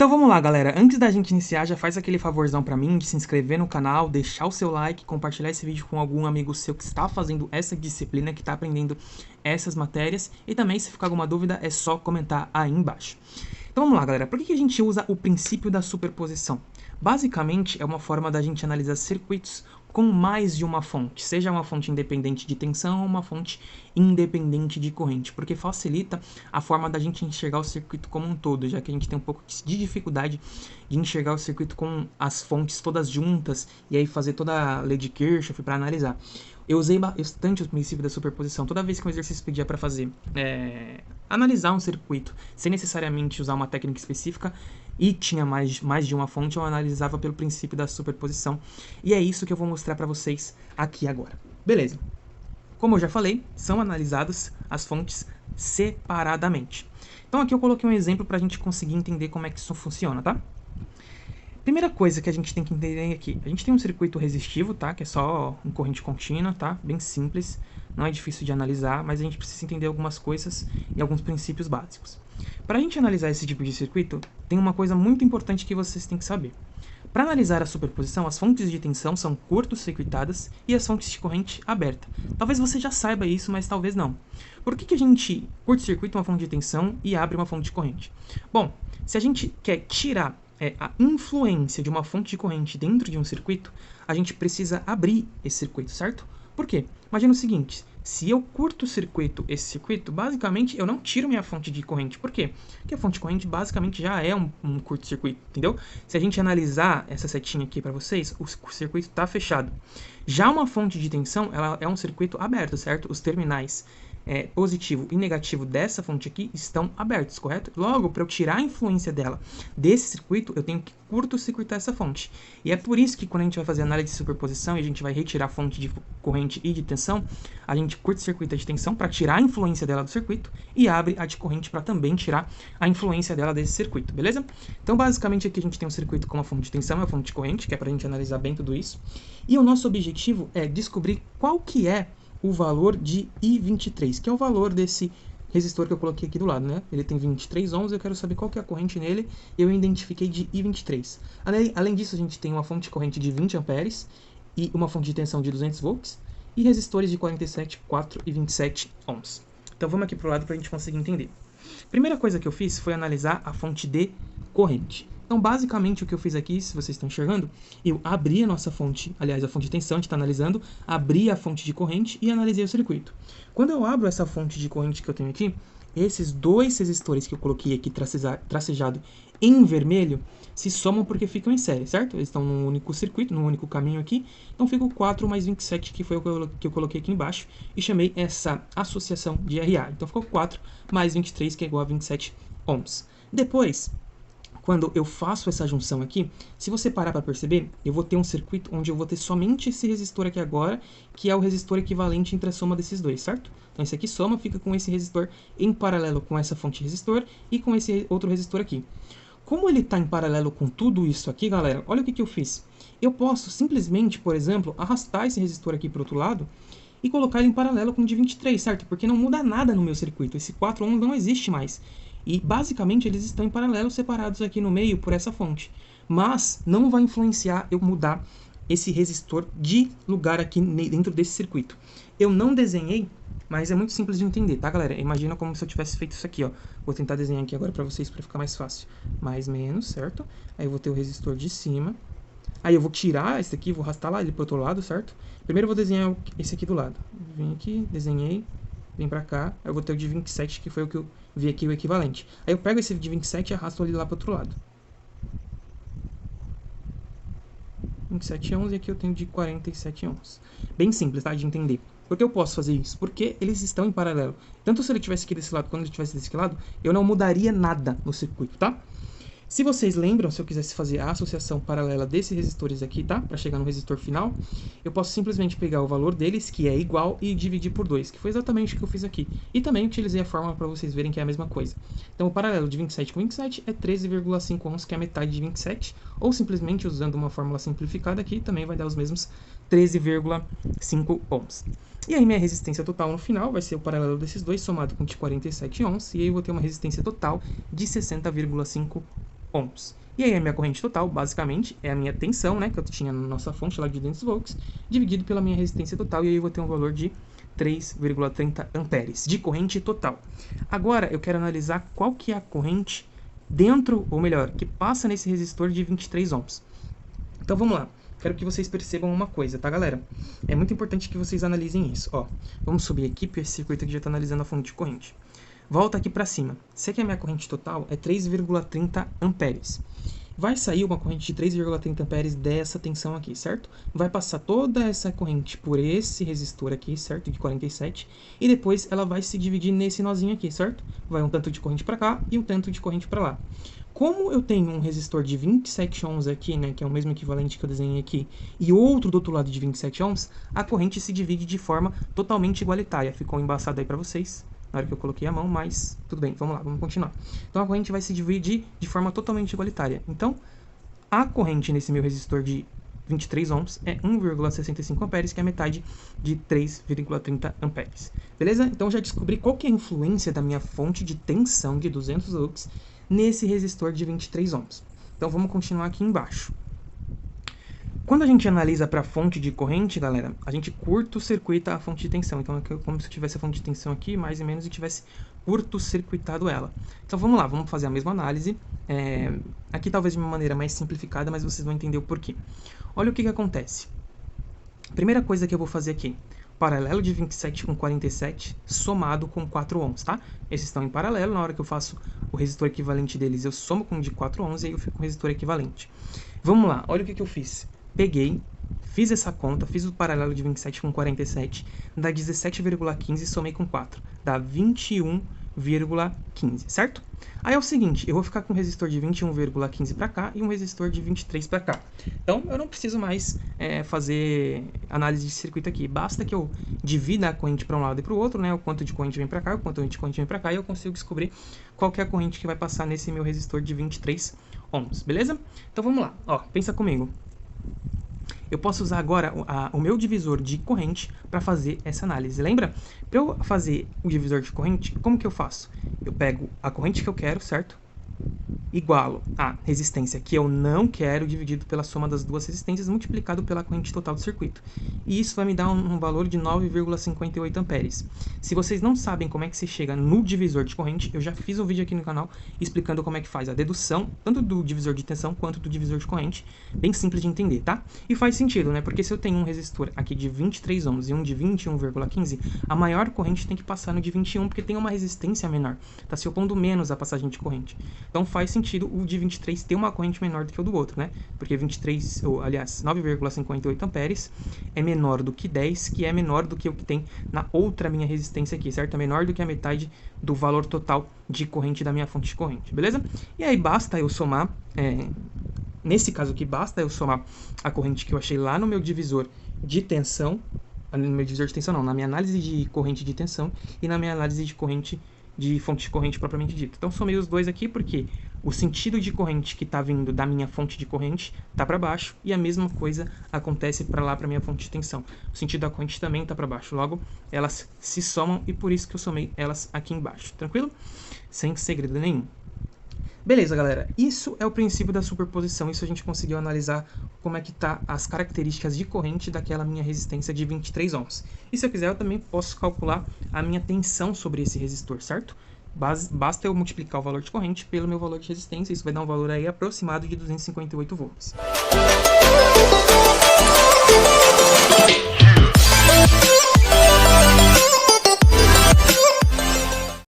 Então vamos lá, galera. Antes da gente iniciar, já faz aquele favorzão pra mim de se inscrever no canal, deixar o seu like, compartilhar esse vídeo com algum amigo seu que está fazendo essa disciplina, que está aprendendo essas matérias. E também, se ficar alguma dúvida, é só comentar aí embaixo. Então vamos lá, galera. Por que a gente usa o princípio da superposição? Basicamente, é uma forma da gente analisar circuitos com mais de uma fonte, seja uma fonte independente de tensão ou uma fonte independente de corrente, porque facilita a forma da gente enxergar o circuito como um todo, já que a gente tem um pouco de dificuldade de enxergar o circuito com as fontes todas juntas e aí fazer toda a lei de Kirchhoff para analisar. Eu usei bastante o princípio da superposição. Toda vez que um exercício pedia para fazer analisar um circuito sem necessariamente usar uma técnica específica e tinha mais de uma fonte, eu analisava pelo princípio da superposição. E é isso que eu vou mostrar para vocês aqui agora. Beleza. Como eu já falei, são analisadas as fontes separadamente. Então aqui eu coloquei um exemplo para a gente conseguir entender como é que isso funciona, tá? Primeira coisa que a gente tem que entender aqui, a gente tem um circuito resistivo, tá? Que é só uma corrente contínua, tá? Bem simples, não é difícil de analisar, mas a gente precisa entender algumas coisas e alguns princípios básicos. Para a gente analisar esse tipo de circuito, tem uma coisa muito importante que vocês têm que saber. Para analisar a superposição, as fontes de tensão são curto-circuitadas e as fontes de corrente aberta. Talvez você já saiba isso, mas talvez não. Por que a gente curto-circuita uma fonte de tensão e abre uma fonte de corrente? Bom, se a gente quer tirar a influência de uma fonte de corrente dentro de um circuito, a gente precisa abrir esse circuito, certo? Por quê? Imagina o seguinte, se eu curto-circuito esse circuito, basicamente eu não tiro minha fonte de corrente. Por quê? Porque a fonte de corrente basicamente já é um curto-circuito, entendeu? Se a gente analisar essa setinha aqui para vocês, o circuito está fechado. Já uma fonte de tensão, ela é um circuito aberto, certo? Os terminais positivo e negativo dessa fonte aqui estão abertos, correto? Logo, para eu tirar a influência dela desse circuito, eu tenho que curto-circuitar essa fonte. E é por isso que quando a gente vai fazer análise de superposição e a gente vai retirar a fonte de corrente e de tensão, a gente curto-circuita a de tensão para tirar a influência dela do circuito e abre a de corrente para também tirar a influência dela desse circuito, beleza? Então, basicamente, aqui a gente tem um circuito com uma fonte de tensão e uma fonte de corrente, que é para a gente analisar bem tudo isso. E o nosso objetivo é descobrir qual que é o valor de I23, que é o valor desse resistor que eu coloquei aqui do lado, né? Ele tem 23 ohms, eu quero saber qual que é a corrente nele, eu identifiquei de I23. Além disso, a gente tem uma fonte de corrente de 20 amperes e uma fonte de tensão de 200 volts e resistores de 47, 4 e 27 ohms. Então vamos aqui para o lado para a gente conseguir entender. Primeira coisa que eu fiz foi analisar a fonte de corrente. Então, basicamente, o que eu fiz aqui, se vocês estão enxergando, eu abri a nossa fonte, aliás, a fonte de tensão, a gente está analisando, abri a fonte de corrente e analisei o circuito. Quando eu abro essa fonte de corrente que eu tenho aqui, esses dois resistores que eu coloquei aqui tracejado em vermelho se somam porque ficam em série, certo? Eles estão num único circuito, num único caminho aqui. Então, fica o 4 mais 27, que foi o que eu coloquei aqui embaixo, e chamei essa associação de RA. Então, ficou 4 mais 23, que é igual a 27 ohms. Depois, quando eu faço essa junção aqui, se você parar para perceber, eu vou ter um circuito onde eu vou ter somente esse resistor aqui agora, que é o resistor equivalente entre a soma desses dois, certo? Então esse aqui soma, fica com esse resistor em paralelo com essa fonte de resistor e com esse outro resistor aqui. Como ele está em paralelo com tudo isso aqui, galera, olha o que eu fiz. Eu posso simplesmente, por exemplo, arrastar esse resistor aqui para o outro lado e colocar ele em paralelo com o de 23, certo? Porque não muda nada no meu circuito, esse 4 ohms não existe mais. E basicamente eles estão em paralelo, separados aqui no meio por essa fonte. Mas não vai influenciar eu mudar esse resistor de lugar aqui dentro desse circuito. Eu não desenhei, mas é muito simples de entender, tá, galera? Imagina como se eu tivesse feito isso aqui, ó. Vou tentar desenhar aqui agora para vocês para ficar mais fácil. Mais, menos, certo? Aí eu vou ter o resistor de cima. Aí eu vou tirar esse aqui, vou arrastar lá ele para o outro lado, certo? Primeiro eu vou desenhar esse aqui do lado. Vim aqui, desenhei. Vem pra cá, aí eu vou ter o de 27, que foi o que eu vi aqui, o equivalente. Aí eu pego esse de 27 e arrasto ele lá pro outro lado. 27 ohms e aqui eu tenho de 47 ohms. Bem simples, tá, de entender. Por que eu posso fazer isso? Porque eles estão em paralelo. Tanto se ele estivesse aqui desse lado quanto ele estivesse desse lado, eu não mudaria nada no circuito, tá? Se vocês lembram, se eu quisesse fazer a associação paralela desses resistores aqui, tá? Para chegar no resistor final, eu posso simplesmente pegar o valor deles, que é igual, e dividir por 2, que foi exatamente o que eu fiz aqui. E também utilizei a fórmula para vocês verem que é a mesma coisa. Então, o paralelo de 27 com 27 é 13,5 ohms, que é a metade de 27, ou simplesmente usando uma fórmula simplificada aqui, também vai dar os mesmos 13,5 ohms. E aí minha resistência total no final vai ser o paralelo desses dois somado com de 47 ohms, e aí eu vou ter uma resistência total de 60,5 ohms. ohms. E aí a minha corrente total, basicamente, é a minha tensão, né, que eu tinha na nossa fonte lá de 200 volts, dividido pela minha resistência total, e aí eu vou ter um valor de 3,30 amperes de corrente total. Agora eu quero analisar qual que é a corrente dentro, ou melhor, que passa nesse resistor de 23 ohms. Então vamos lá. Quero que vocês percebam uma coisa, tá, galera? É muito importante que vocês analisem isso. Ó, vamos subir aqui, porque esse circuito aqui já está analisando a fonte de corrente. Volta aqui para cima. Sei que a minha corrente total é 3,30 amperes. Vai sair uma corrente de 3,30 amperes dessa tensão aqui, certo? Vai passar toda essa corrente por esse resistor aqui, certo? De 47. E depois ela vai se dividir nesse nozinho aqui, certo? Vai um tanto de corrente para cá e um tanto de corrente para lá. Como eu tenho um resistor de 27 ohms aqui, né, que é o mesmo equivalente que eu desenhei aqui, e outro do outro lado de 27 ohms, a corrente se divide de forma totalmente igualitária. Ficou embaçado aí para vocês na hora que eu coloquei a mão, mas tudo bem, vamos lá, vamos continuar. Então a corrente vai se dividir de forma totalmente igualitária. Então, a corrente nesse meu resistor de 23 ohms é 1,65 amperes, que é metade de 3,30 amperes. Beleza? Então já descobri qual que é a influência da minha fonte de tensão de 200 volts nesse resistor de 23 ohms. Então vamos continuar aqui embaixo. Quando a gente analisa para a fonte de corrente, galera, a gente curto-circuita a fonte de tensão. Então é como se eu tivesse a fonte de tensão aqui, mais ou menos, e tivesse curto-circuitado ela. Então vamos lá, vamos fazer a mesma análise. Aqui talvez de uma maneira mais simplificada, mas vocês vão entender o porquê. Olha o que acontece. Primeira coisa que eu vou fazer aqui. Paralelo de 27 com 47 somado com 4 ohms, tá? Esses estão em paralelo, na hora que eu faço o resistor equivalente deles, eu somo com o de 4 ohms e aí eu fico com o resistor equivalente. Vamos lá, olha o que eu fiz. Peguei, fiz essa conta, fiz o paralelo de 27 com 47, dá 17,15 e somei com 4, dá 21,15, certo? Aí é o seguinte, eu vou ficar com um resistor de 21,15 para cá e um resistor de 23 para cá. Então, eu não preciso mais fazer análise de circuito aqui. Basta que eu divida a corrente para um lado e para o outro, né? O quanto de corrente vem para cá, o quanto de corrente vem para cá, e eu consigo descobrir qual que é a corrente que vai passar nesse meu resistor de 23 ohms, beleza? Então, vamos lá. Ó, pensa comigo. Eu posso usar agora o meu divisor de corrente para fazer essa análise. Lembra? Para eu fazer o divisor de corrente, como que eu faço? Eu pego a corrente que eu quero, certo? Igualo a resistência que eu não quero dividido pela soma das duas resistências multiplicado pela corrente total do circuito. E isso vai me dar um valor de 9,58 amperes. Se vocês não sabem como é que se chega no divisor de corrente, eu já fiz um vídeo aqui no canal explicando como é que faz a dedução, tanto do divisor de tensão quanto do divisor de corrente. Bem simples de entender, tá? E faz sentido, né? Porque se eu tenho um resistor aqui de 23 ohms e um de 21,15, a maior corrente tem que passar no de 21, porque tem uma resistência menor. Está se opondo menos à passagem de corrente. Então faz sentido o de 23 ter uma corrente menor do que o do outro, né? Porque 23, ou aliás, 9,58 amperes é menor do que 10, que é menor do que o que tem na outra minha resistência aqui, certo? É menor do que a metade do valor total de corrente da minha fonte de corrente, beleza? E aí basta eu somar, nesse caso aqui, basta eu somar a corrente que eu achei lá no meu divisor de tensão, no meu divisor de tensão não, na minha análise de corrente de tensão e na minha análise de corrente de fonte de corrente propriamente dita. Então somei os dois aqui porque o sentido de corrente que está vindo da minha fonte de corrente está para baixo e a mesma coisa acontece para lá, para minha fonte de tensão. O sentido da corrente também está para baixo, logo elas se somam e por isso que eu somei elas aqui embaixo, tranquilo? Sem segredo nenhum. Beleza, galera, isso é o princípio da superposição, isso a gente conseguiu analisar como é que tá as características de corrente daquela minha resistência de 23 ohms. E se eu quiser, eu também posso calcular a minha tensão sobre esse resistor, certo? Basta eu multiplicar o valor de corrente pelo meu valor de resistência, isso vai dar um valor aí aproximado de 258 volts.